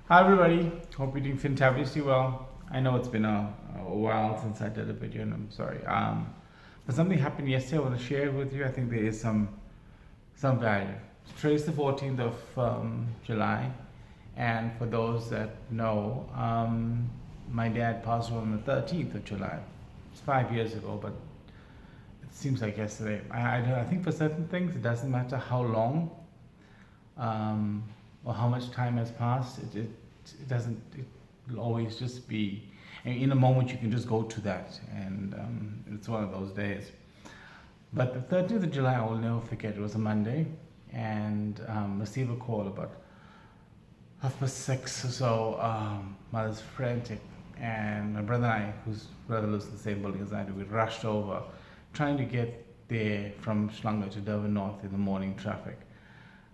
Hi everybody, hope you're doing fantabulously well. I know it's been a while since I did a video and I'm sorry. But something happened yesterday I want to share it with you. I think there is some value. Today's the 14th of July, and for those that know, my dad passed away on the 13th of July. It's 5 years ago, but it seems like yesterday. I think for certain things it doesn't matter how long um, or how much time has passed. It doesn't. It will always just be. And in a moment, you can just go to that, and it's one of those days. But the 13th of July, I will never forget. It was a Monday, and received a call about 6:30 or so. Mother's frantic, and my brother and I, whose brother lives in the same building as I do, we rushed over, trying to get there from Schlanger to Durban North in the morning traffic.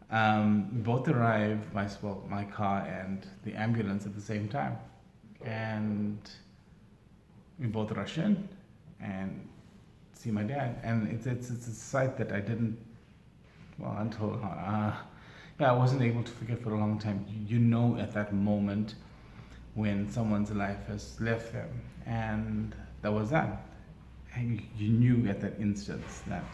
We both arrived, my car and the ambulance at the same time, and we both rush in and see my dad. And it's a sight that I didn't, well, until yeah, I wasn't able to forget for a long time. You know, at that moment when someone's life has left them, and that was that. And you knew at that instance that,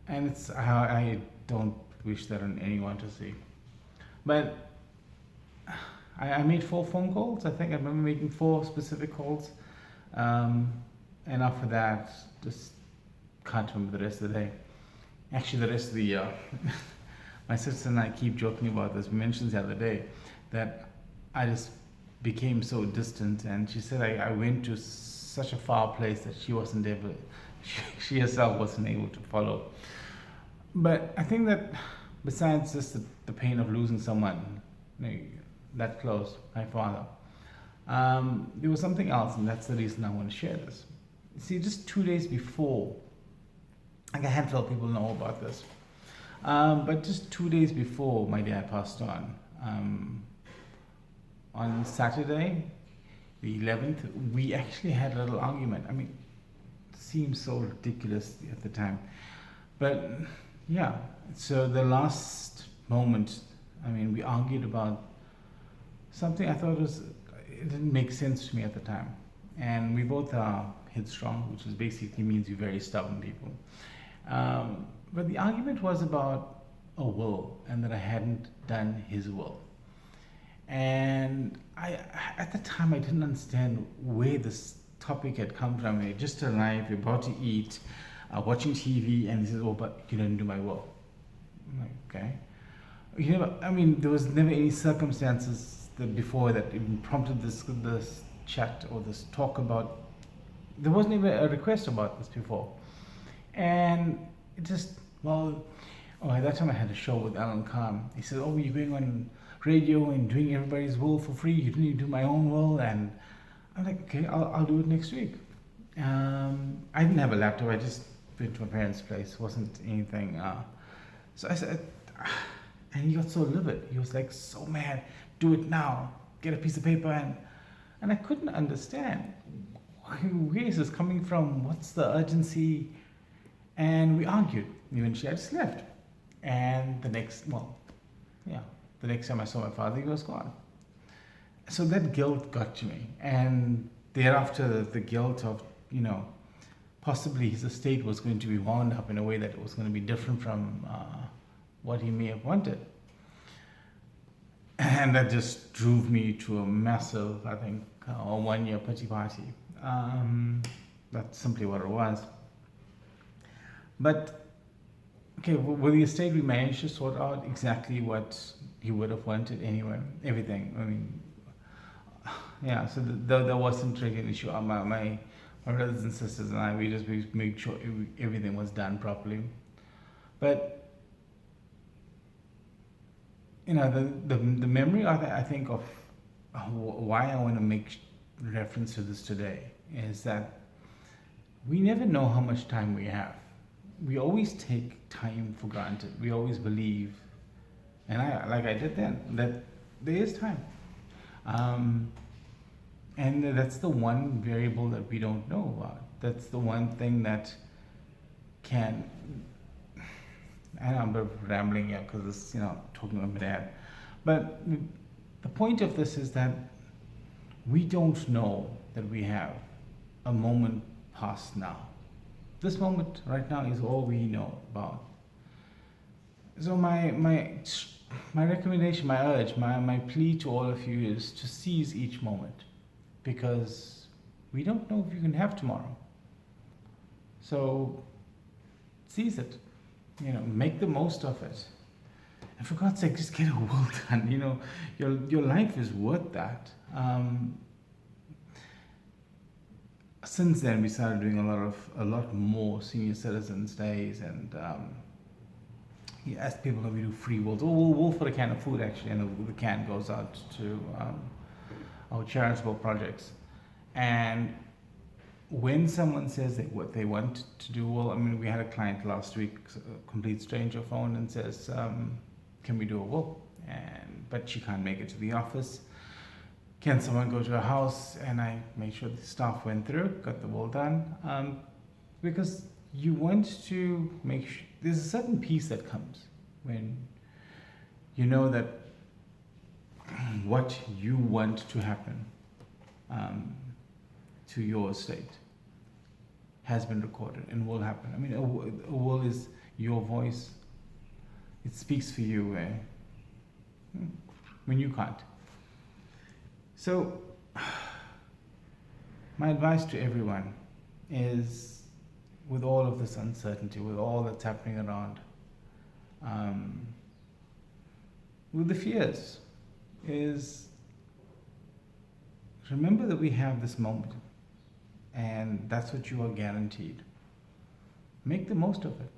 and it's how I don't wish that on anyone to see. But I made 4 phone calls. I think I remember making 4 specific calls. And after that, just can't remember the rest of the day. Actually, the rest of the year. My sister and I keep joking about this. We mentioned the other day that I just became so distant, and she said I went to such a far place that she wasn't able, she herself wasn't able to follow. But I think that besides just the pain of losing someone that close, my father, there was something else, and that's the reason I want to share this. See, just 2 days before, like a handful of people know about this, but just 2 days before my dad passed on Saturday, the 11th, we actually had a little argument. I mean, it seemed so ridiculous at the time, but yeah. So the last moment, I mean, we argued about something I thought it didn't make sense to me at the time. And we both are headstrong, which is basically means you're very stubborn people. But the argument was about a will, and that I hadn't done his will. And at the time, I didn't understand where this topic had come from. We just arrived, we're about to eat, watching TV, and he says, "Oh, but you didn't do my will." I'm like, okay. I mean, there was never any circumstances before that even prompted this chat or this talk about. There wasn't even a request about this before, and it just at that time I had a show with Alan Khan. He said, "Oh, you're going on radio and doing everybody's will for free. You didn't even do my own will." And I'm like, okay, I'll do it next week. I didn't have a laptop. I just went to my parents' place. It wasn't anything. So I said, and he got so livid. He was like so mad. "Do it now. Get a piece of paper." And I couldn't understand where is this coming from. What's the urgency? And we argued. Eventually, I just left. And the next time I saw my father, he was gone. So that guilt got to me, and thereafter the guilt of possibly his estate was going to be wound up in a way that it was going to be different from what he may have wanted. And that just drove me to a massive, I think, 1 year pity party. That's simply what it was. But, okay, with the estate, we managed to sort out exactly what he would have wanted anyway, everything. I mean, yeah, so there wasn't really an issue. My brothers and sisters and we made sure everything was done properly. But the memory I think of why I want to make reference to this today is that we never know how much time we have. We always take time for granted. We always believe, and I did then, that there is time. And that's the one variable that we don't know about. That's the one thing that can I know I'm a bit rambling here because it's, talking about my dad. But the point of this is that we don't know that we have a moment past now. This moment right now is all we know about. So my recommendation, my urge, my plea to all of you is to seize each moment, because we don't know if you can have tomorrow. So seize it, make the most of it. And for God's sake, just get a will done. Your life is worth that. Since then, we started doing a lot more senior citizens days, and he asked people if we do free wills. We'll for a can of food actually, and the can goes out to our charitable projects. And when someone says what they want to do, well, I mean, we had a client last week, a complete stranger phoned and says, "Can we do a will?" But she can't make it to the office. Can someone go to her house? And I made sure the staff went through, got the will done, because you want to make sure there's a certain peace that comes when you know that what you want to happen to your estate has been recorded and will happen. I mean, a will is your voice. It speaks for you when you can't. So, my advice to everyone is, with all of this uncertainty, with all that's happening around, with the fears, is remember that we have this moment, and that's what you are guaranteed. Make the most of it.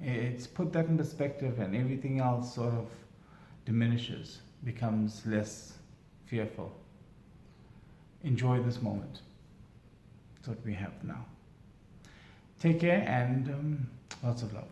It's put that in perspective, and everything else sort of diminishes, becomes less fearful. Enjoy this moment. That's what we have now. Take care, and lots of love.